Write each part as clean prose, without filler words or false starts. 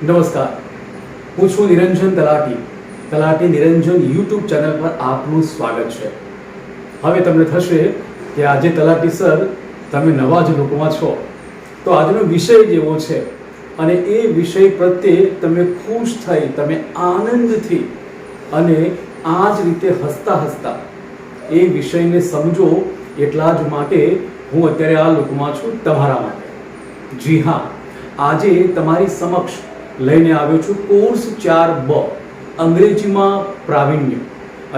નમસ્કાર, હું છું નિરંજન તલાટી નિરંજન યુટ્યુબ ચેનલ પર આપનું સ્વાગત છે. હવે તમને થશે કે આજે તલાટી સર તમે નવા જ લોકોમાં છો, તો આજનો વિષય જેવો છે અને એ વિષય પ્રત્યે તમે ખુશ થઈ, તમે આનંદથી અને આ જ રીતે હસતા હસતા એ વિષયને સમજો, એટલા જ માટે હું અત્યારે આ લોકમાં છું તમારા માટે. જી હા, આજે તમારી સમક્ષ લઈને આવ્યો છું કોર્સ 4B અંગ્રેજીમાં પ્રાવીણ્ય.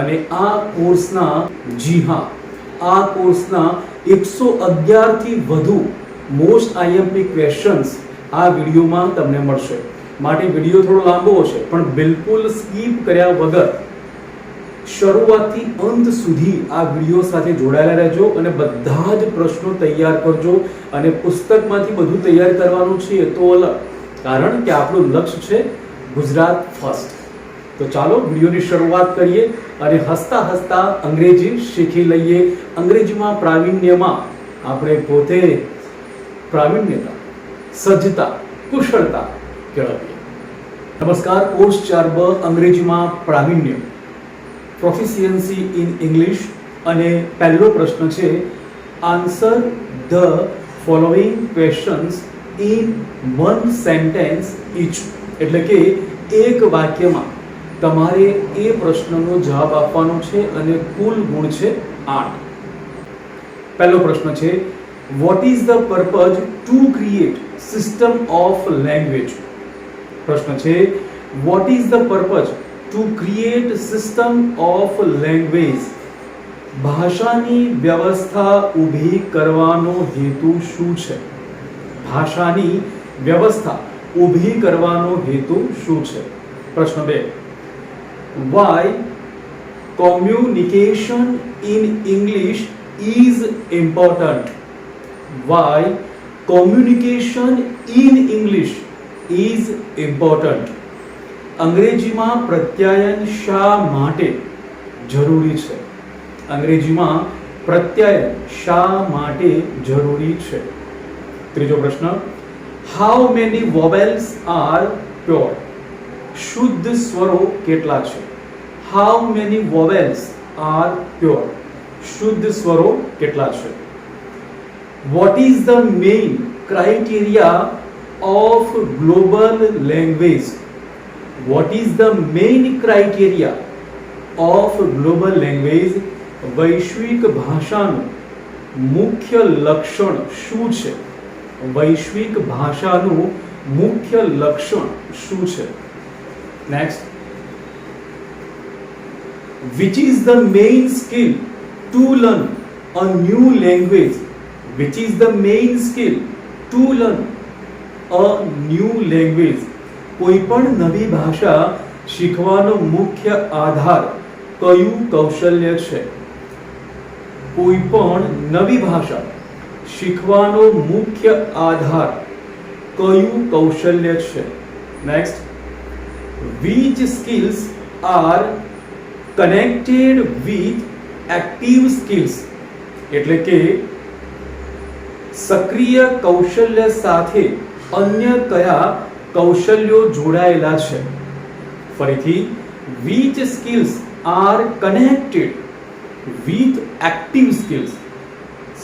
અને આ કોર્સના આ કોર્સના 111 થી વધુ મોસ્ટ આઈએમપી ક્વેશ્ચન્સ આ વિડીયોમાં તમને મળશે. માટે વિડીયો થોડો લાંબો હશે, પણ બિલકુલ સ્કીપ કર્યા વગર શરૂઆતથી અંત સુધી આ વિડીયો સાથે જોડાયેલા રહેજો અને બધા જ પ્રશ્નો તૈયાર કરજો. અને પુસ્તકમાંથી બધું તૈયાર કરવાનું છે એ તો અલગ, કારણ કે આપણું લક્ષ્ય છે ગુજરાત ફર્સ્ટ. તો ચાલો વિડીયોની શરૂઆત કરીએ અને હસતા હસતા અંગ્રેજી શીખી લઈએ. અંગ્રેજીમાં પ્રાવીણ્યમાં આપણે પોતે પ્રાવીણ્યતા, સજ્જતા, કુશળતા કેળવીએ. નમસ્કાર, કોર્સ 4B અંગ્રેજીમાં પ્રાવીણ્ય, પ્રોફિશિયન્સી ઇન ઇંગ્લિશ. અને પહેલો પ્રશ્ન છે, answer the following questions in one sentence each. એટલે કે એક વાક્યમાં તમારે એ પ્રશ્નનો જવાબ આપવાનો છે અને કુલ ગુણ છે 8. પહેલો પ્રશ્ન છે, what is the purpose to create system of language. પ્રશ્ન છે, what is the purpose to create system of language. ભાષાની વ્યવસ્થા ઊભી કરવાનો હેતુ શું છે? ભાષાની વ્યવસ્થા ઊભી કરવાનો હેતુ શું છે? પ્રશ્ન 2, why communication in English is important. Why communication in English is important. અંગ્રેજીમાં પ્રત્યાયન શા માટે જરૂરી છે? અંગ્રેજીમાં પ્રત્યાયન શા માટે જરૂરી છે? ત્રીજો પ્રશ્ન, how many vowels are pure. શુદ્ધ સ્વરો કેટલા છે? How many vowels are pure. શુદ્ધ સ્વરો કેટલા છે? What is the main criteria of global language. What is the main criteria of global language. વૈશ્વિક ભાષાનું મુખ્ય લક્ષણ શું છે? વૈશ્વિક ભાષાનું મુખ્ય લક્ષણ શું છે? Next, which is the main skill to learn a new language. Which is the main skill to learn a new language. કોઈ પણ નવી ભાષા શીખવાનો મુખ્ય આધાર કયું કૌશલ્ય છે? કોઈ પણ નવી ભાષા શીખવાનો મુખ્ય આધાર કયું કૌશલ્ય છે? Next, which skills are connected with active skills. એટલે કે સક્રિય કૌશલ્ય સાથે અન્ય કયા કૌશલ્યો જોડાયેલા છે? ફરીથી, which skills are connected with active skills.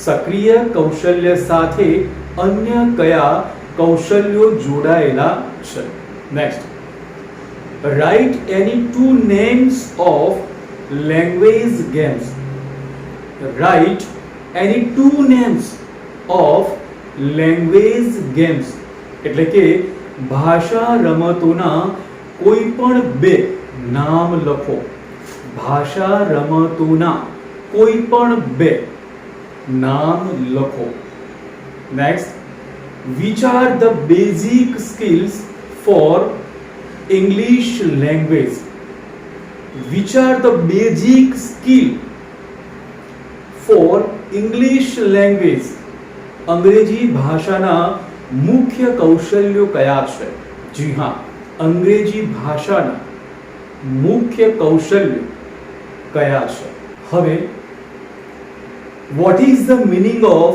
સક્રિય કૌશલ્ય સાથે અન્ય કયા કૌશલ્યો જોડાયેલા છે? Next, write any 2 names of language games. Write any 2 names of language games. એટલે કે ભાષા રમતોના કોઈ પણ 2 નામ લખો. ભાષા રમતોના કોઈ પણ 2 નામ લખો. Next, which are the basic skills for English language. Which are the basic skill for English language. અંગ્રેજી ભાષાના મુખ્ય કૌશલ્યો કયા છે? જી હા, અંગ્રેજી ભાષાના મુખ્ય કૌશલ્યો કયા છે? હવે what is the meaning of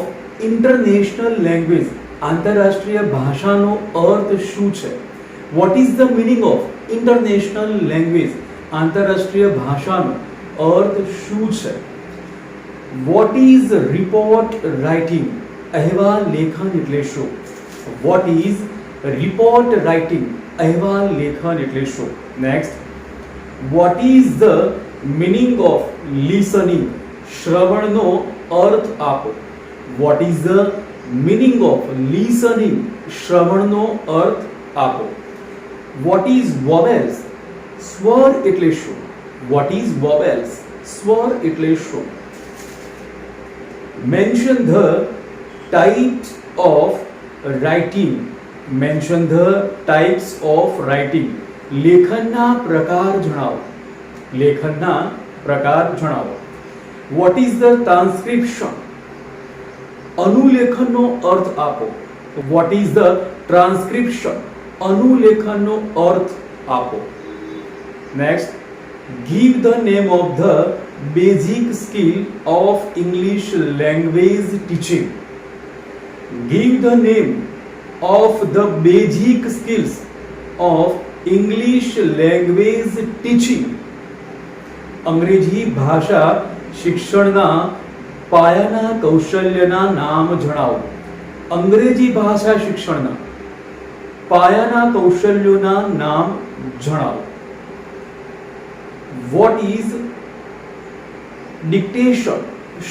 international language? આંતરરાષ્ટ્રીય ભાષાનો અર્થ શું છે? What is the meaning of international language? આંતરરાષ્ટ્રીય ભાષાનો અર્થ શું છે? What is report writing? અહેવાલ લેખન એટલે શું? What is report writing? અહેવાલ લેખન એટલે શું? Next, what is the meaning of listening? શ્રવણનો અર્થ આપો. What is the meaning of listening? શ્રવણનો અર્થ આપો. What is vowels? સ્વર એટલે શું? What is vowels? સ્વર એટલે શું? Mention the types of writing. Mention the types of writing. લેખનના પ્રકાર જણાવો. લેખનના પ્રકાર જણાવો. What is the transcription? અનુલેખનનો અર્થ આપો. What is the transcription? અનુલેખનનો અર્થ આપો. Next, give the name of the basic skill of English language teaching. Give the name of the basic skills of English language teaching. અંગ્રેજી ભાષા શિક્ષણના પાયાના કૌશલ્યના નામ જણાવો. અંગ્રેજી ભાષા શિક્ષણના પાયાના કૌશલ્યોના નામ જણાવો. What is dictation?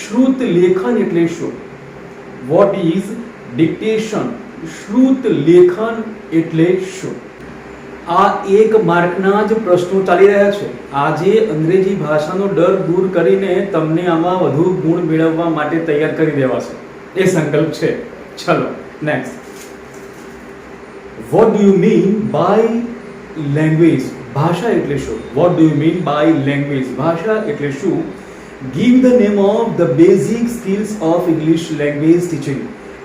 શ્રુત લેખન એટલે શું? What is dictation? શ્રુત લેખન એટલે શું? આ એક માર્કના જ પ્રશ્નો ચાલી રહ્યા છે. આજે અંગ્રેજી ભાષાનો ડર દૂર કરીને તમને આમાં વધુ ગુણ મેળવવા માટે તૈયાર કરી દેવાશે, એ સંકલ્પ છે. ચલો next, what do you mean by language? ભાષા એટલે શું? What do you mean by language? ભાષા એટલે શું? Give the name of the basic skills of English language teaching.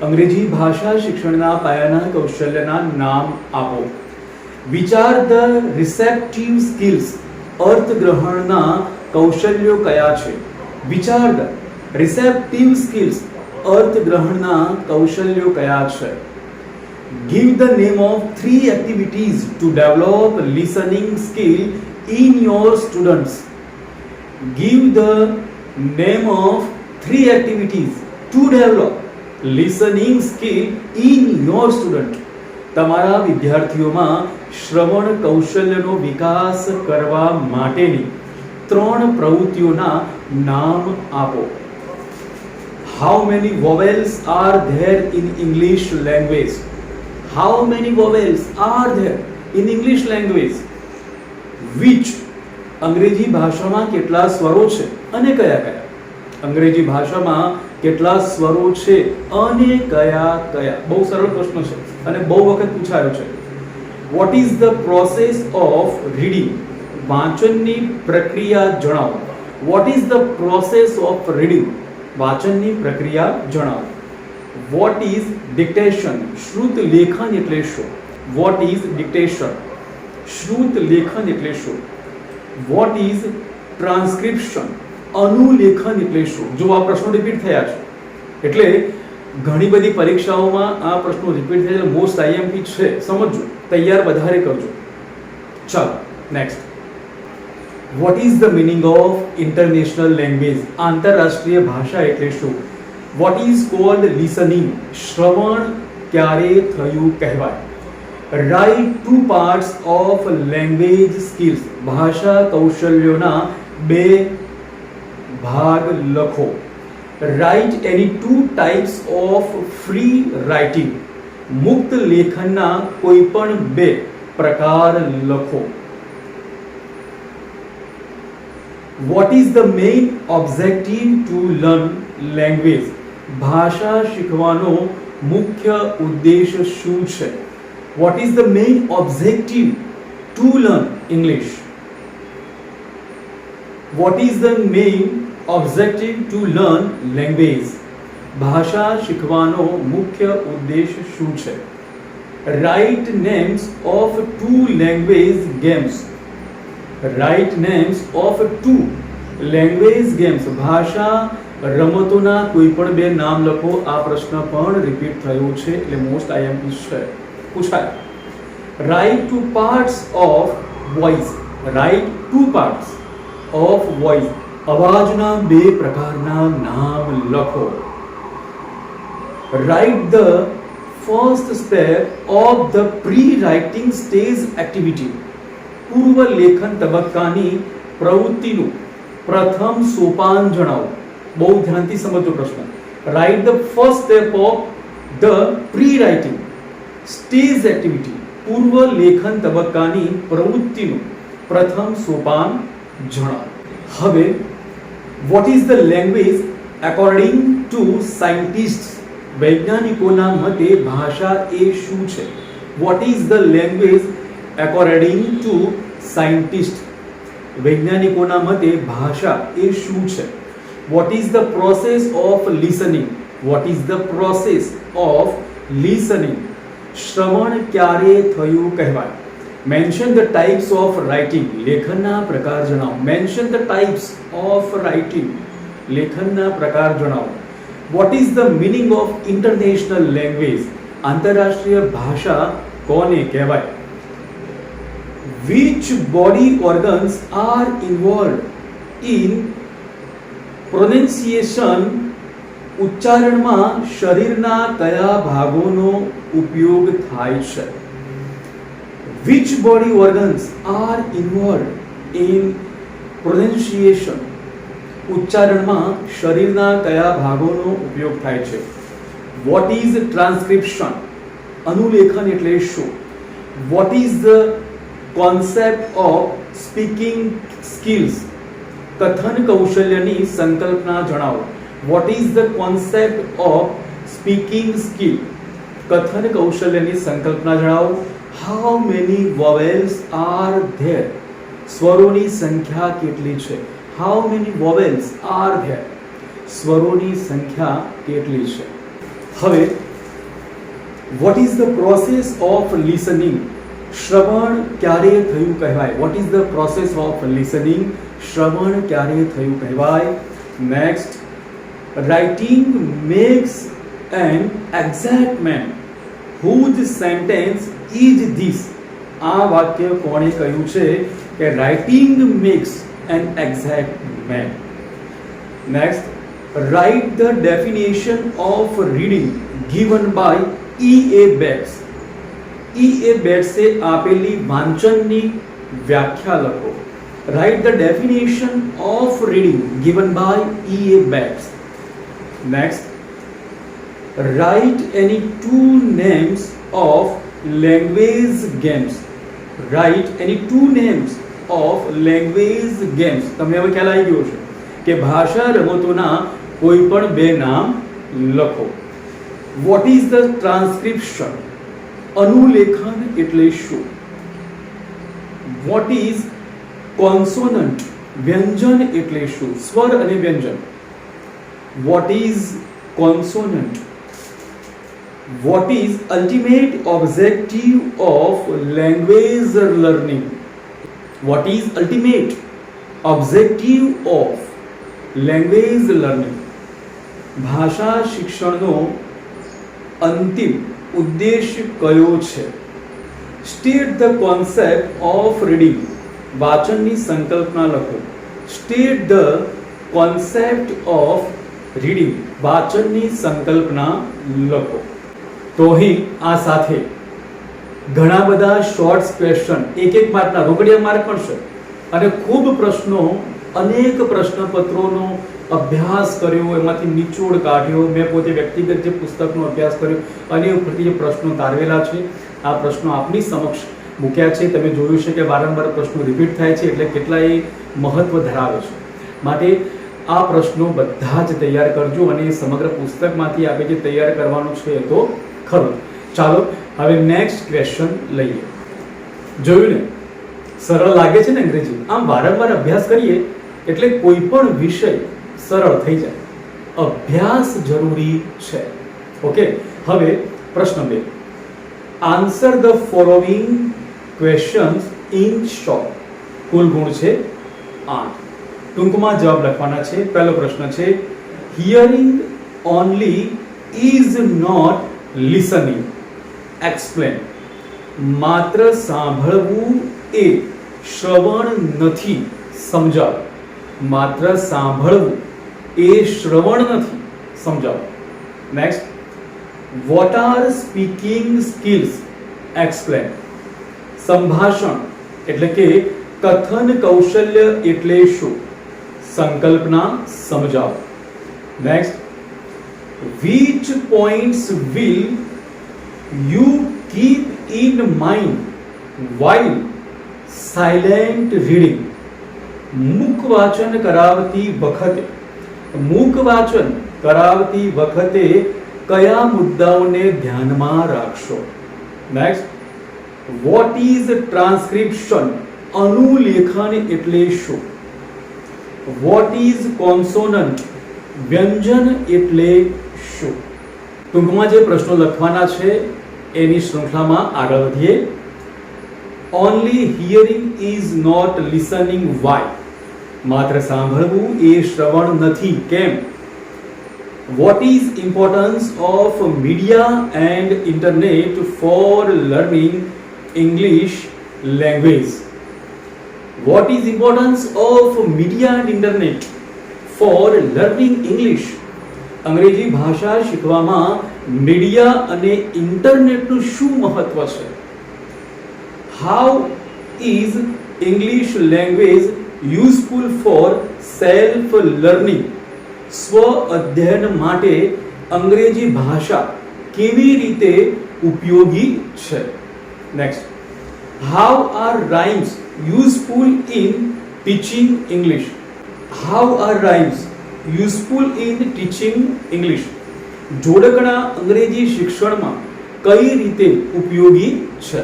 અંગ્રેજી ભાષા શિક્ષણના પાયાના કૌશલ્યના નામ આપો. વિચાર ધ રિસેપ્ટિવ સ્કિલ્સ. અર્થગ્રહણના કૌશલ્યો કયા છે? વિચાર ધ રિસેપ્ટિવ સ્કિલ્સ. અર્થગ્રહણના કૌશલ્યો કયા છે? Give the name of 3 activities to develop listening skill in your students. Give the name of 3 activities to develop listening skill in your student. તમારા વિદ્યાર્થીઓમાં શ્રવણ કૌશલ્યનો વિકાસ કરવા માટેની 3 પ્રવૃત્તિઓના નામ આપો. How many vowels are there in English language? How many vowels are there in English language? Which? અંગ્રેજી ભાષામાં કેટલા સ્વરો છે અને કયા કયા? અંગ્રેજી ભાષામાં કેટલા સ્વરો છે અને કયા કયા? બહુ સરળ પ્રશ્ન છે અને બહુ વખત પૂછાયો છે. What is the process of reading? વાંચનની પ્રક્રિયા જણાવો. What is the process of reading? વાંચનની પ્રક્રિયા જણાવો. What is dictation? શ્રુત લેખન એટલે શું? What is dictation? શ્રુત લેખન એટલે શું? What is transcription? અનુલેખન એટલે શું? જો આ પ્રશ્નો રિપીટ થયા છે એટલે ઘણી બધી પરીક્ષાઓમાં આ પ્રશ્નો રિપીટ થયા એટલે મોસ્ટ આઈએમપી છે, સમજજો, તૈયાર વધારે કરજો. ચાલો next, what is the meaning of international language? આંતરરાષ્ટ્રીય ભાષા એટલે શું? What is called listening? શ્રવણ ક્યારે થયું કહેવાય? Write 2 parts of language skills. ભાષા કૌશલ્યોના 2 ભાગ લખો. Write any 2 types of free writing. મુક્ત લેખનના કોઈ પણ 2 પ્રકાર લખો. What is the main objective to learn language? ભાષા શીખવાનો મુખ્ય ઉદ્દેશ શું છે? What is the main objective to learn English? What is the main objective to learn language? ભાષા શીખવાનો મુખ્ય ઉદ્દેશ શું છે? Write names of 2 language games. Write names of 2 language games. ભાષા રમતોના કોઈ પણ 2 નામ લખો. આ પ્રશ્ન પણ રિપીટ થયો છે એટલે મોસ્ટ આઈએમપી છે, પૂછાય. Write two parts of voice. Write two parts of voice. અવાજના બે પ્રકારના નામ લખો. Write the first step of the pre writing stage activity. પૂર્વ લેખન તબક્કાની પ્રવૃત્તિનું પ્રથમ સોપાન જણાવો. બહુ ધ્યાનથી સમજો પ્રશ્ન. Write the first step of the pre writing stage activity. પૂર્વ લેખન તબક્કાની પ્રવૃત્તિનું પ્રથમ સોપાન જણાવો. હવે what is the language according to scientist. વૈજ્ઞાનિકોના મતે ભાષા એ શું છે? What is the language according to scientist. વૈજ્ઞાનિકોના મતે ભાષા એ શું છે? What is the process of listening. What is the process of listening. શ્રવણ ક્યારે થયું કહેવાય? Mention the types of writing. લેખનના પ્રકાર જણાવો. Mention the types of writing. લેખનના પ્રકાર જણાવો. What is the meaning of international language. આંતરરાષ્ટ્રીય ભાષા કોને કહેવાય? Which body organs are involved in pronunciation. ઉચ્ચારણમાં શરીરના કયા ભાગોનો ઉપયોગ થાય છે? Which body organs are involved in pronunciation. ઉચ્ચારણમાં શરીરના કયા ભાગોનો ઉપયોગ થાય છે? What is transcription. અનુલેખન એટલે શું? What is the concept of speaking skills. કથન કૌશલ્યની સંકલ્પના જણાવો. What is the concept of speaking skill. કથન કૌશલ્યની સંકલ્પના જણાવો. How many vowels are there. સ્વરોની સંખ્યા કેટલી છે? How many vowels are there. સ્વરોની સંખ્યા કેટલી છે? હવે what is the process of listening. શ્રવણ ક્યારે થયું કહેવાય? What is the process of listening. શ્રવણ ક્યારે થયું કહેવાય? Next. Writing makes an exact man. Whose sentence is this. આ વાક્ય કોણે કહ્યું છે કે writing makes an exact man? Next. Write the definition of reading given by E.A. Bates. E.A. બેટ્સે આપેલી વાંચનની વ્યાખ્યા લખો. Write the definition of reading given by E.A. Bates. Next. Write any two names of language games. Write any two names of language games. તમને હવે ખ્યાલ આવી ગયો છે કે ભાષા રમતોના કોઈ પણ બે નામ લખો. What is the transcription. અનુલેખન એટલે શું? What is consonant. વ્યંજન એટલે શું? સ્વર અને વ્યંજન. What is consonant. What is ultimate objective of language learning. What is ultimate objective of language learning. ભાષા શિક્ષણનો અંતિમ ઉદ્દેશ્ય કયો છે? State the concept of reading. વાચનની સંકલ્પના લખો. State the concept of reading. વાચનની સંકલ્પના લખો. તો અહીં આ સાથે ઘણા બધા શોર્ટ્સ ક્વેશ્ચન, એક માર્કના રોકડિયા માર્ક પણ છે અને ખૂબ પ્રશ્નો, અનેક પ્રશ્નપત્રોનો અભ્યાસ કર્યો, એમાંથી નિચોડ કાઢ્યો. મેં પોતે વ્યક્તિગત જે પુસ્તકનો અભ્યાસ કર્યો અને ઉપરથી જે પ્રશ્નો તારવેલા છે, આ પ્રશ્નો આપની સમક્ષ મૂક્યા છે. તમે જોયું છે કે વારંવાર પ્રશ્નો રિપીટ થાય છે, એટલે કેટલા એ મહત્વ ધરાવે છે. માટે આ પ્રશ્નો બધા જ તૈયાર કરજો અને સમગ્ર પુસ્તકમાંથી આપણે જે તૈયાર કરવાનું છે એ તો ખરું. ચાલો હવે નેક્સ્ટ ક્વેશ્ચન લઈએ. જોયું ને, સરળ લાગે છે ને અંગ્રેજી? આમ વારંવાર અભ્યાસ કરીએ એટલે કોઈ પણ વિષય સરળ થઈ જાય. અભ્યાસ જરૂરી છે. ઓકે, હવે પ્રશ્ન 2. Answer the following questions in short. કુલ ગુણ છે 8. ટૂંકમાં જવાબ લખવાના છે. પહેલો પ્રશ્ન છે, hearing only is not listening. Explain. માત્ર સાંભળવું એ શ્રવણ નથી. સમજાવો. માત્ર સાંભળવું એ શ્રવણ નથી. સમજાવો. Next, what are speaking skills? Explain. સંભાષણ એટલે કે કથન કૌશલ્ય એટલે શું? સંકલ્પના સમજાવો. Next, which points will you keep in mind while silent reading? મૂક વાચન કરાવતી વખતે કયા મુદ્દાઓને ધ્યાનમાં રાખશો? Next, what is transcription? અનુલેખન એટલે શું? what is consonant? વ્યંજન એટલે શું? ટૂંકમાં જે પ્રશ્નો લખવાના છે એની શૃંખલામાં આગળ વધીએ. Only hearing is not listening. Why? માત્ર સાંભળવું એ શ્રવણ નથી. કેમ? What is importance of media and internet for learning English language? What is importance of media and internet for learning English? અંગ્રેજી ભાષા શીખવામાં મીડિયા અને ઇન્ટરનેટનું શું મહત્વ છે? How is English language useful for self learning? સ્વ અધ્યયન માટે અંગ્રેજી ભાષા કેવી રીતે ઉપયોગી છે? Next, how are rhymes useful in teaching English? How are rhymes useful in teaching English? જોડકણા અંગ્રેજી શિક્ષણમાં કઈ રીતે ઉપયોગી છે?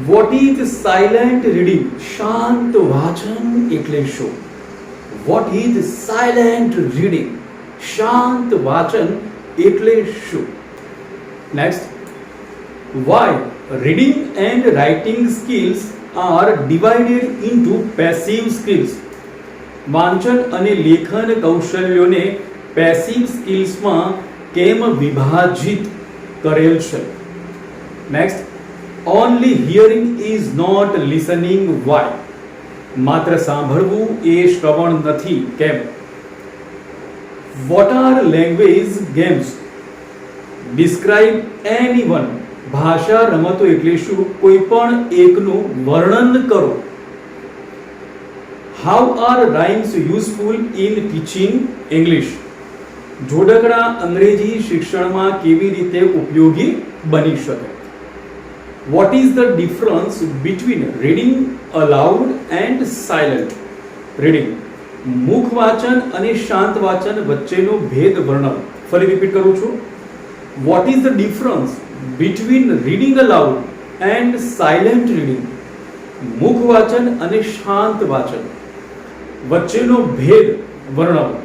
What is silent reading? શાંત વાંચન એટલે શું? What is silent reading? શાંત વાંચન એટલે શું? Next, why reading and writing skills are divided into passive skills? વાંચન અને લેખન કૌશલ્યોને પેસિવ સ્કિલ્સમાં કેમ વિભાજિત કરેલ છે? Next, only hearing is not listening. Why? માત્ર સાંભળવું એ શ્રવણ નથી. કેમ? What are language games? Describe anyone. ભાષા રમતો એટલે શું? કોઈ પણ એકનું વર્ણન કરો. How are rhymes useful in teaching English? જોડકણા અંગ્રેજી શિક્ષણમાં કેવી રીતે ઉપયોગી બની શકે? What is the difference between reading aloud and silent reading? મુખ વાચન અને શાંત વાચન વચ્ચેનો ભેદ વર્ણવો. ફરી રિપીટ કરું છું. What is the difference between reading aloud and silent reading? મુખ વાચન અને શાંત વાચન વચ્ચેનો ભેદ વર્ણવો.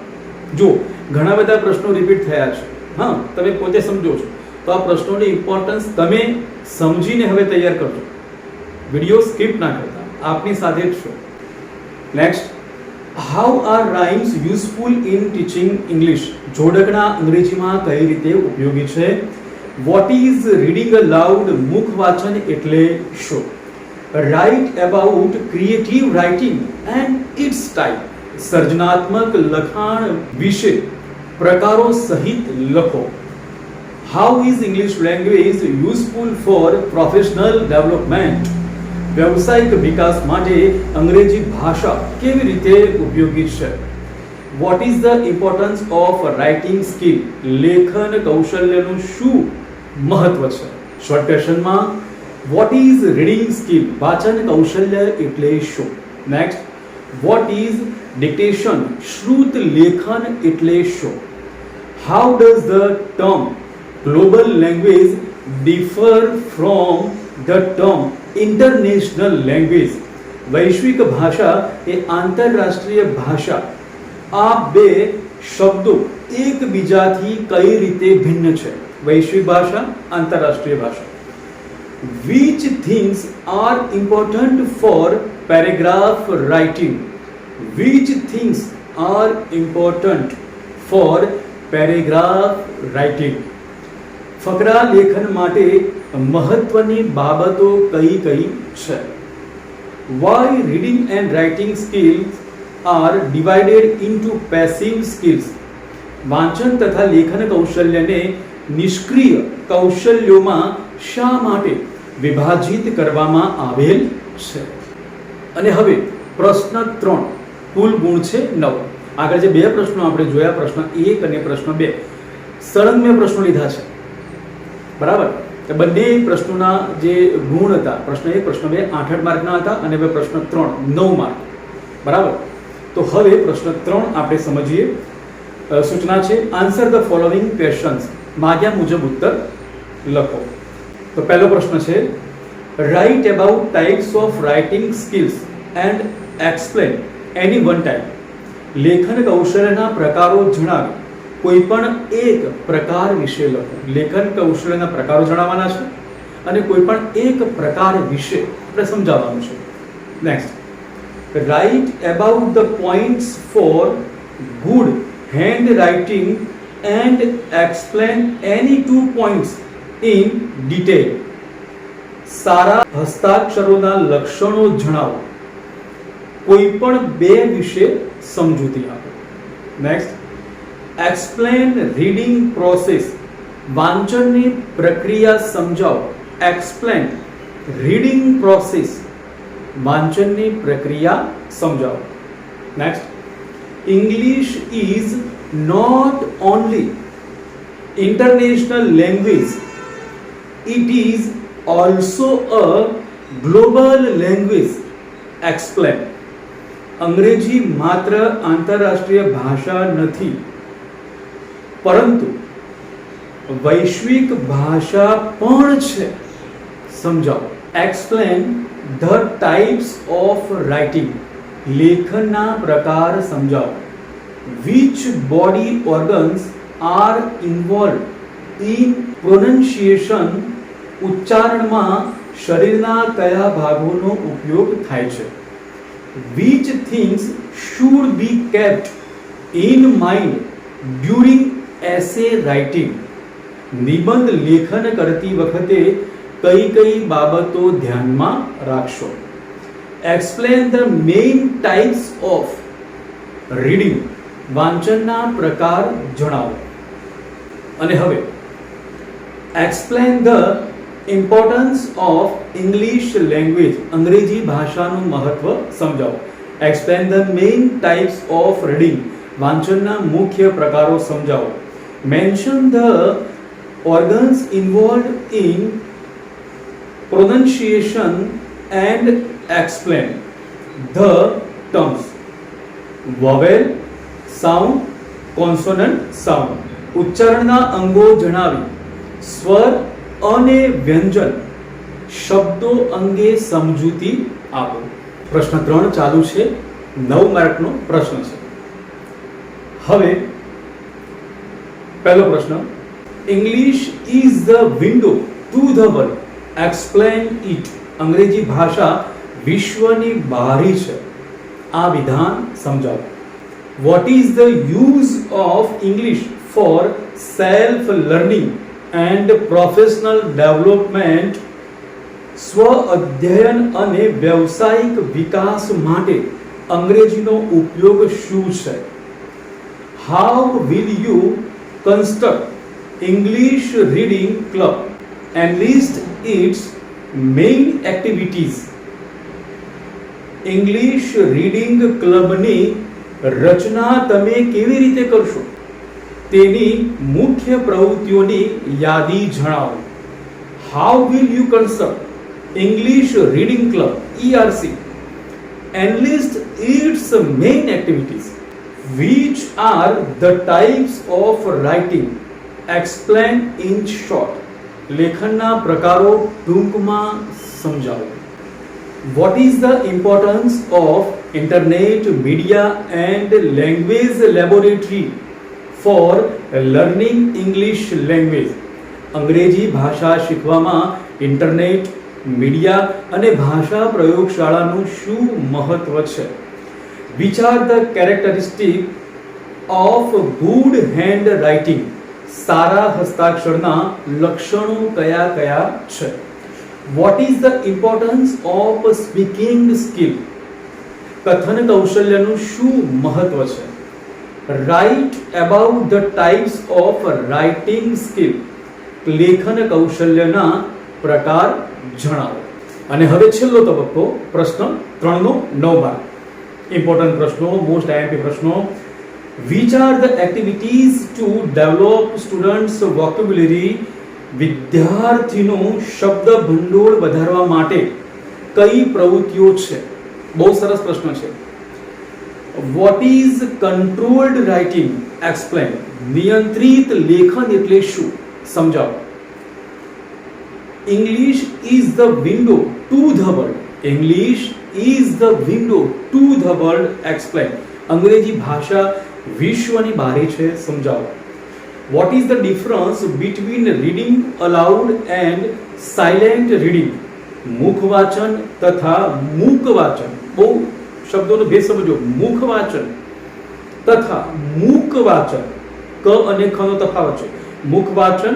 જો ઘણા બધા પ્રશ્નો રિપીટ થયા છે, હા, તમે પોતે સમજો છો, તો આ પ્રશ્નોની ઇમ્પોર્ટન્સ તમે સમજીને હવે તૈયાર કરજો. વિડિયો સ્કીપ ના કરતા, આપની સાથે જ છો. Next, how are rhymes useful in teaching English? જોડકણા અંગ્રેજીમાં કઈ રીતે ઉપયોગી છે? What is reading aloud? મુખ વાચન એટલે શું? Write about creative writing and its type. સર્જનાત્મક લખાણ વિશે પ્રકારો સહિત લખો. How is English language useful for professional development? વ્યવસાયિક વિકાસ માટે અંગ્રેજી ભાષા કેવી રીતે ઉપયોગી છે? What is the importance of writing skill? લેખન કૌશલ્યનું શું મહત્વ છે? Short ક્વેશ્ચનમાં vote is reading skill? વાચન કૌશલ્ય એટલે શું? Next, what is dictation? શ્રુત લેખન એટલે શું? How does the term global language differ from the term international language? વૈશ્વિક ભાષા એ આંતરરાષ્ટ્રીય ભાષા, આ બે શબ્દો એકબીજાથી કઈ રીતે ભિન્ન છે? વૈશ્વિક ભાષા, આંતરરાષ્ટ્રીય ભાષા. Which things are important for paragraph writing? Which things are important for paragraph writing? ફકરા લેખન માટે મહત્વની બાબતો કઈ કઈ છે? Why reading and writing skills are divided into passive skills? વાંચન તથા લેખન કૌશલ્યને નિષ્ક્રિય કૌશલ્યોમાં શા માટે વિભાજિત કરવામાં આવેલ છે? અને હવે પ્રશ્ન 3, કુલ ગુણ છે 9. આગળ જે બે પ્રશ્નો આપણે જોયા, પ્રશ્ન 1 અને પ્રશ્ન 2, સળંગ મેં પ્રશ્નો લીધા છે, બરાબર? બંને પ્રશ્નોના જે ગુણ હતા, પ્રશ્ન 1 પ્રશ્ન 2 8 માર્કના હતા અને હવે પ્રશ્ન 3 9 માર્ક, બરાબર? તો હવે પ્રશ્ન 3 આપણે સમજીએ. સૂચના છે, આન્સર ધ ફોલોઇંગ ક્વેશ્ચન્સ. માગ્યા મુજબ ઉત્તર લખો. તો પહેલો પ્રશ્ન છે, write about types of writing skills and explain any one type. લેખન કૌશલ્યના પ્રકારો જણાવી કોઈ પણ એક પ્રકાર વિશે લખો. લેખન કૌશલ્યના પ્રકારો જણાવવાના છે અને કોઈ પણ એક પ્રકાર વિશે આપણે સમજાવવાનું છે. Next, write about the points for good handwriting and explain any 2 points in detail. સારા હસ્તાક્ષરોના લક્ષણો જણાવો. કોઈ પણ 2 વિશે સમજૂતી આપો. Next, explain reading process. વાંચનની પ્રક્રિયા સમજાવો. Explain reading process. વાંચનની પ્રક્રિયા સમજાવો. Next, English is not only international language, it is also a global language. Explain. અંગ્રેજી માત્ર આંતરરાષ્ટ્રીય ભાષા નથી પરંતુ વૈશ્વિક ભાષા પણ છે. સમજાવો. Explain the types of writing. લેખનના પ્રકાર સમજાવો. Which body organs are involve in pronunciation. ઉચ્ચારણમાં શરીરના કયા ભાગોનો ઉપયોગ થાય છે? Which things should be kept in mind during essay writing. નિબંધ લેખન કરતી વખતે કઈ કઈ બાબતો ધ્યાનમાં રાખશો? Explain the main types of reading. વાંચનના પ્રકાર જણાવો. અને હવે explain the importance of English language. અંગ્રેજી ભાષાનું મહત્વ સમજાવો. Explain the main types of reading. વાંચનના મુખ્ય પ્રકારો સમજાવો. Mention the organs involved in pronunciation and explain the terms vowel sound, consonant sound. ઉચ્ચારણના અંગો જણાવી સ્વર અને વ્યંજન શબ્દો અંગે સમજૂતી આપો. પ્રશ્ન 3 ચાલુ છે, 9 માર્કનો પ્રશ્ન છે. હવે પહેલો પ્રશ્ન, English is the window to the world. Explain it. અંગ્રેજી ભાષા વિશ્વની બારી છે. આ વિધાન સમજાવો. Vote is the use of English four self learning and professional development. સ્વ અધ્યયન અને વ્યવસાયિક વિકાસ માટે અંગ્રેજીનો ઉપયોગ શું છે? How will you construct English reading club and list its main activities. English reading ક્લબની રચના તમે કેવી રીતે કરશો? તેની મુખ્ય પ્રવૃત્તિઓની યાદી જણાવો. How will you construct English reading club ERC and list its main activities. Which are the types of writing? Explain in short. લેખનના પ્રકારો ટૂંકમાં સમજાવો. What is the importance of internet, media and language laboratory for learning English language? અંગ્રેજી ભાષા શીખવામાં internet, media અને ભાષા પ્રયોગશાળાનું શું મહત્વ છે? Which are the characteristics of good hand writing? સારા હસ્તાક્ષરના લક્ષણો કયા કયા છે? What is the importance of speaking skill? કથન કૌશલ્યનું શું મહત્વ છે? Right about the types of writing skill. લેખન કૌશલ્યના પ્રકાર જણાવો. અને હવે છેલ્લો તબક્કો, પ્રશ્ન 3 નો 9 બાર ઇમ્પોર્ટન્ટ પ્રશ્નો, મોસ્ટ આઈએમપી પ્રશ્નો. Which are the activities to develop students vocabulary? વિદ્યાર્થીનું શબ્દ ભંડોળ વધારવા માટે કઈ પ્રવૃત્તિઓ છે? બહુ સરસ પ્રશ્ન છે. What is controlled writing? Explain. નિયંત્રિત લેખન એટલે શું? સમજાવો. English is the window to the world. English is the window to the world. Explain. અંગ્રેજી ભાષા વિશ્વની બારી છે. સમજાવો. What is the difference between reading aloud and silent reading? મુખ વાચન તથા મૂક વાચન. બહુ શબ્દોનો ભેદ સમજો. મુખ વાચન તથા મૂક વાચન. ક અને ખ નો તફાવત છે. મુખ વાચન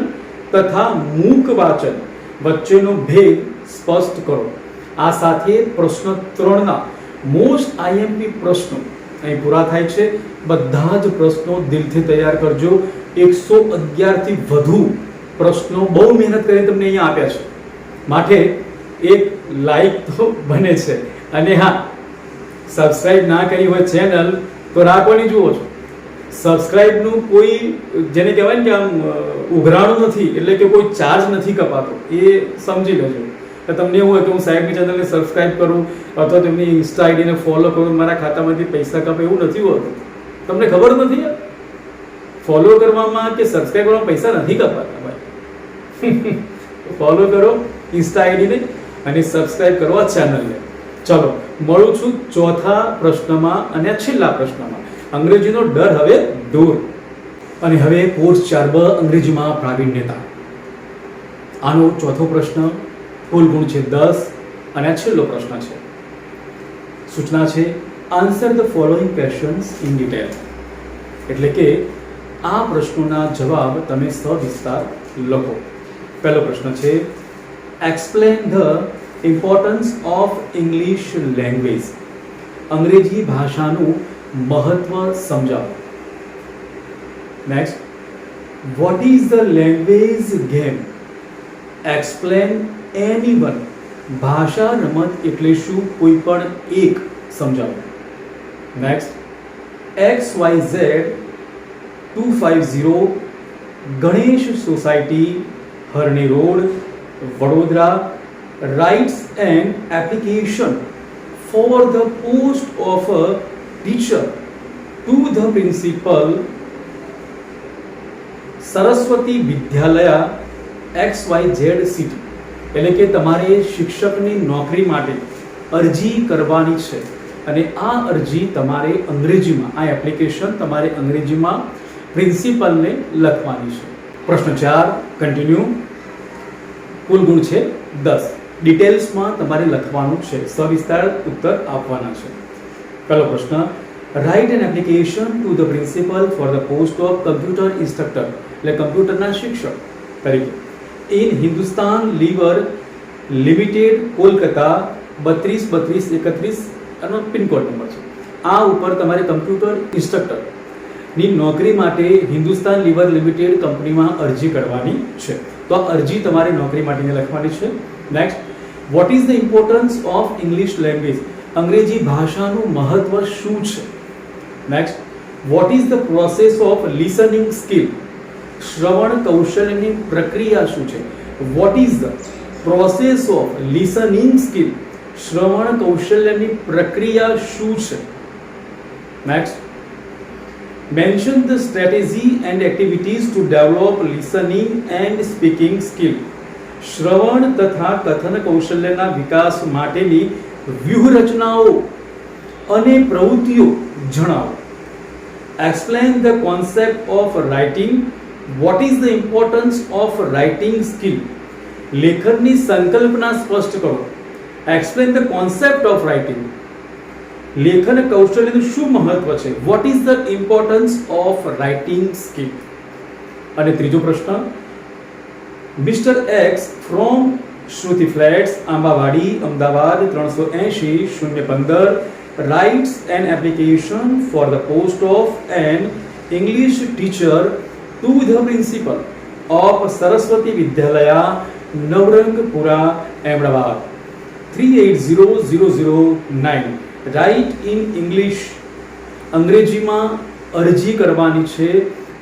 તથા મૂક વાચન વચ્ચેનો ભેદ સ્પષ્ટ કરો. આ સાથે પ્રશ્ન 3 ના મોસ્ટ આઈએમપી પ્રશ્નો અહીં પૂરા થાય છે. બધા જ પ્રશ્નો દિલથી તૈયાર કરજો. 111 થી વધુ પ્રશ્નો બહુ મહેનત કરીને તમને અહીંયા આપ્યા છે, માટે એક લાઈક તો બને છે. અને હા, સબસ્ક્રાઇબ ના કરી હોય ચેનલ તો રાખવાની જુઓ છો. સબસ્ક્રાઇબનું કોઈ જેને કહેવાય ને કે આમ ઉઘરાણું નથી, એટલે કે કોઈ ચાર્જ નથી કપાતો, એ સમજી લેજો. તમને એવું હોય કે હું સાહેબની ચેનલને સબસ્ક્રાઇબ કરું અથવા તેમની ઇન્સ્ટા આઈડીને ફોલો કરું, મારા ખાતામાંથી પૈસા કપાય, એવું નથી હોતું. તમને ખબર નથી? ફોલો કરવામાં કે સબસ્ક્રાઇબ કરવામાં પૈસા નથી કપાતા ભાઈ. ફોલો કરો ઇન્સ્ટા આઈડીને અને સબસ્ક્રાઇબ કરો આ ચેનલને. ચલો, મળું છું ચોથા પ્રશ્નમાં અને છેલ્લા પ્રશ્નમાં. અંગ્રેજીનો ડર હવે દૂર. અને હવે કોર્સ 4બ અંગ્રેજીમાં પ્રાવીણ્યતા. આનો ચોથો પ્રશ્ન. કુલ ગુણ છે 10 અને આ છેલ્લો પ્રશ્ન છે. સૂચના છે answer the following questions in detail. એટલે કે આ પ્રશ્નોના જવાબ તમે સવિસ્તાર લખો. પહેલો પ્રશ્ન છે explain the importance of English language. અંગ્રેજી ભાષાનું મહત્વ સમજાવો. Next, what is the language game? Explain any one. ભાષા રમત એટલે શું? કોઈ પણ એક સમજાવો. Next, XYZ 250 Ganesh society, Harni road, Vadodara, writes an application for the post of a teacher to the principal Saraswati Vidyalaya XYZ city. એટલે કે તમારે શિક્ષકની નોકરી માટે અરજી કરવાની છે અને આ અરજી તમારે અંગ્રેજીમાં, આ એપ્લિકેશન તમારે અંગ્રેજીમાં પ્રિન્સિપલને લખવાની છે. પ્રશ્ન 4 કન્ટિન્યુ. કુલ ગુણ છે 10. ડિટેલ્સમાં તમારે લખવાનું છે, સવિસ્તાર ઉત્તર આપવાના છે. પહેલો પ્રશ્ન, write an application to the principal for the post of computer instructor. એટલે કમ્પ્યુટરના શિક્ષક તરીકે in Hindustan Lever Limited, Kolkata 323231 એનો પિનકોડ નંબર છે. આ ઉપર તમારે કમ્પ્યુટર ઇન્સ્ટ્રક્ટરની નોકરી માટે હિન્દુસ્તાન લીવર લિમિટેડ કંપનીમાં અરજી કરવાની છે. તો આ અરજી તમારે નોકરી માટેની લખવાની છે. Next, what is the importance of English language? અંગ્રેજી ભાષાનું મહત્વ શું છે? Next, what is the process of listening skill? શ્રવણ કૌશલ્યની પ્રક્રિયા શું છે? What is the process of listening skill? શ્રવણ કૌશલ્યની પ્રક્રિયા શું છે? Next, mention the strategy and activities to develop listening and speaking skill. શ્રવણ તથા કથન કૌશલ્યના વિકાસ માટેની વ્યૂહરચનાઓ અને પ્રવૃત્તિઓ જણાવો. Explain the concept of writing. Vote is the importance of writing skill? લેખનની સંકલ્પના સ્પષ્ટ કરો. Explain the concept of writing. લેખન કૌશલ્યનું શું મહત્વ છે? What is the importance of writing skill? અને ત્રીજો પ્રશ્ન, mister X from Shruti flats, Ambawadi, Ahmedabad 380-015 writes an application for the post of an English teacher to the principal of Saraswati Vidyalaya, Navrangpura, Ahmedabad 380009. Write in English. અંગ્રેજીમાં અરજી કરવાની છે.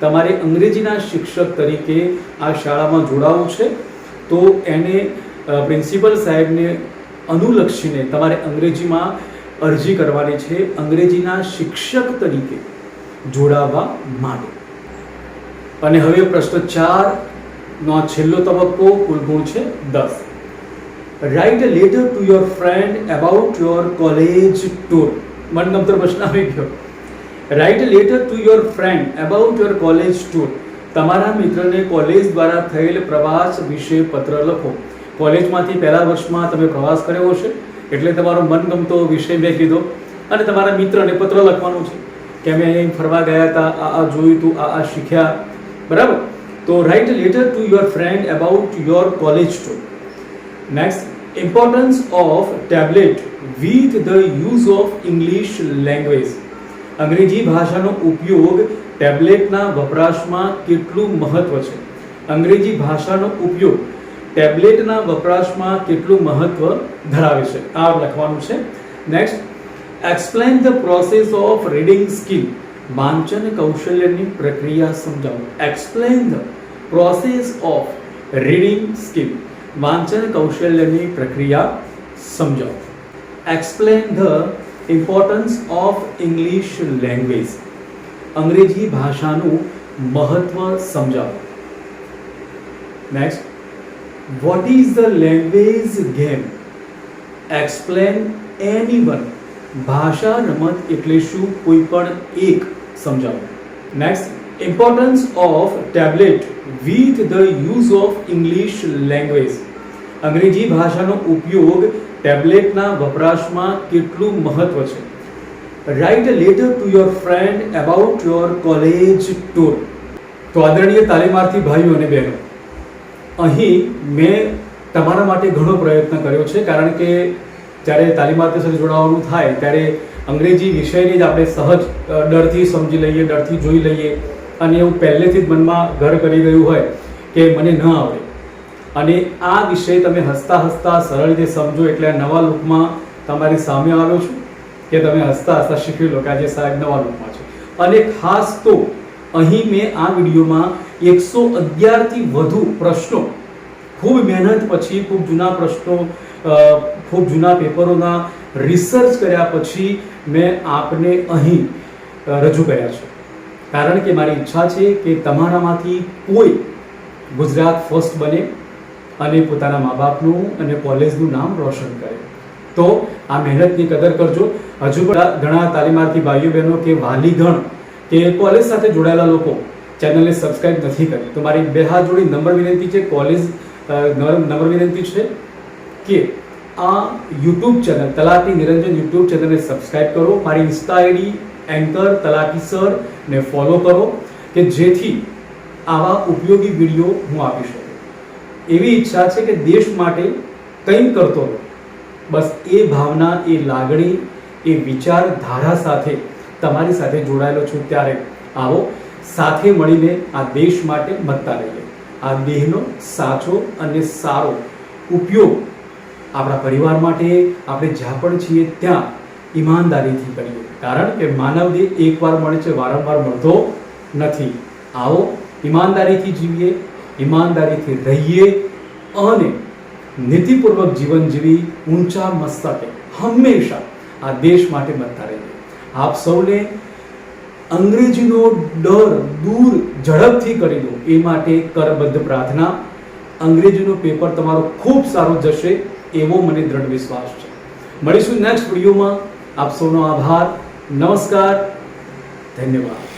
તમારે અંગ્રેજીના શિક્ષક તરીકે આ શાળામાં જોડાવું છે, તો એને પ્રિન્સિપલ સાહેબને અનુલક્ષીને તમારે અંગ્રેજીમાં અરજી કરવાની છે, અંગ્રેજીના શિક્ષક તરીકે જોડાવા માટે. અને હવે પ્રશ્ન 4 નો છેલ્લો તબક્કો, કુલ ગુણ છે 10. Write a letter to your friend about your college tour. મનગમતો પ્રશ્ન આવી ગયો. Write a letter to your friend about your college tour. તમારા મિત્રને કોલેજ દ્વારા થયેલ પ્રવાસ વિશે પત્ર લખો. કોલેજમાંથી પહેલા વર્ષમાં તમે પ્રવાસ કર્યો હશે, એટલે તમારો મનગમતો વિષય મેં કીધો અને તમારા મિત્રને પત્ર લખવાનું છે કે અમે અહીં ફરવા ગયા હતા, આ જોયું હતું, આ શીખ્યા. બરાબર? તો right a letter to your friend about your college tour. Next, importance of tablet with the use of English language. અંગ્રેજી ભાષાનો ઉપયોગ ટેબ્લેટના વપરાશમાં કેટલું મહત્વ છે? અંગ્રેજી ભાષાનો ઉપયોગ ટેબ્લેટના વપરાશમાં કેટલું મહત્વ ધરાવે છે? આ લખવાનું છે. Next, explain the process of reading skill. વાંચન કૌશલ્યની પ્રક્રિયા સમજાવો. Explain the process of reading skill. વાંચન કૌશલ્યની પ્રક્રિયા સમજાવો. Explain the importance of English language. અંગ્રેજી ભાષાનું મહત્વ સમજાવો. Next, what is the language game? Explain any one. ભાષા રમત એટલે શું? કોઈ પણ એક સમજાવો. Next, importance of tablet with the use of English language. અંગ્રેજી ભાષાનો ઉપયોગ ટેબ્લેટના વપરાશમાં કેટલું મહત્વ છે? Right a letter to your friend about your college tour. તો આદરણીય તાલીમાર્થી ભાઈઓ અને બહેનો, અહીં મેં તમારા માટે ઘણો પ્રયત્ન કર્યો છે, કારણ કે જ્યારે તાલીમાર્થી સાથે જોડાવાનું થાય ત્યારે અંગ્રેજી વિષયને જ આપણે સહજ ડરથી સમજી લઈએ, ડરથી જોઈ લઈએ અને એવું પહેલેથી જ મનમાં ઘર કરી ગયું હોય કે મને ન આવડે. અને આ વિષય તમે હસતા હસતા સરળ રીતે સમજો, એટલે આ નવા લુકમાં તમારી સામે આવ્યો છું કે તમે હસતા હસતા શીખી લો કે આજે સાહેબ નવા લુકમાં છે. અને ખાસ તો અહીં મેં આ વિડીયોમાં 111 થી વધુ પ્રશ્નો, ખૂબ મહેનત પછી, ખૂબ જૂના પ્રશ્નો, ખૂબ જૂના પેપરોના રિસર્ચ કર્યા પછી મેં આપને અહીં રજૂ કર્યા છે. કારણ કે મારી ઈચ્છા છે કે તમારામાંથી કોઈ ગુજરાત ફર્સ્ટ બને અને પોતાના મા બાપનું અને કોલેજનું નામ રોશન કરે. તો આ મહેનતની કદર કરજો. હજુ પણ ઘણા તાલીમાર્થી ભાઈઓ બહેનો કે વાલીગણ કે કોલેજ સાથે જોડાયેલા લોકો ચેનલને સબસ્ક્રાઇબ નથી કરી, તો મારી બે હાથ જોડી નંબર વિનંતી છે, કોલેજ નંબર વિનંતી છે કે આ યુટ્યુબ ચેનલ તલાટી નિરંજન યુટ્યુબ ચેનલને સબસ્ક્રાઇબ કરો. મારી ઇન્સ્ટા આઈડી એન્કર તલાટી સર ને ફોલો કરો કે જેથી આવા ઉપયોગી વિડીયો હું આપી શકું. એવી ઈચ્છા છે કે દેશ માટે કંઈક કરતો રહો. બસ એ ભાવના, એ લાગણી, એ વિચારધારા સાથે તમારી સાથે જોડાયેલો છું. ત્યારે આવો સાથે મળીને આ દેશ માટે મતતા રહીએ. આ દેહનો સાચો અને સારો ઉપયોગ આપણા પરિવાર માટે, આપણે જ્યાં પણ છીએ ત્યાં ઈમાનદારીથી કરીએ. કારણ કે માનવ દેહ એકવાર મળે છે, વારંવાર મળતો નથી. આવો ઈમાનદારીથી જીવીએ, ઈમાનદારીથી રહીએ અને નીતિપૂર્વક જીવન જીવી ઊંચા મસ્તકે હંમેશા આ દેશ માટે મતતા રહીએ. આપ સૌને અંગ્રેજીનો ડર દૂર ઝડપથી કરી દો એ માટે કરબદ્ધ પ્રાર્થના. અંગ્રેજીનું પેપર તમારો ખૂબ સારું જશે એવો મને દ્રઢ વિશ્વાસ છે. મળીશું નેક્સ્ટ વિડીયોમાં. આપ સૌનો આભાર. નમસ્કાર. ધન્યવાદ.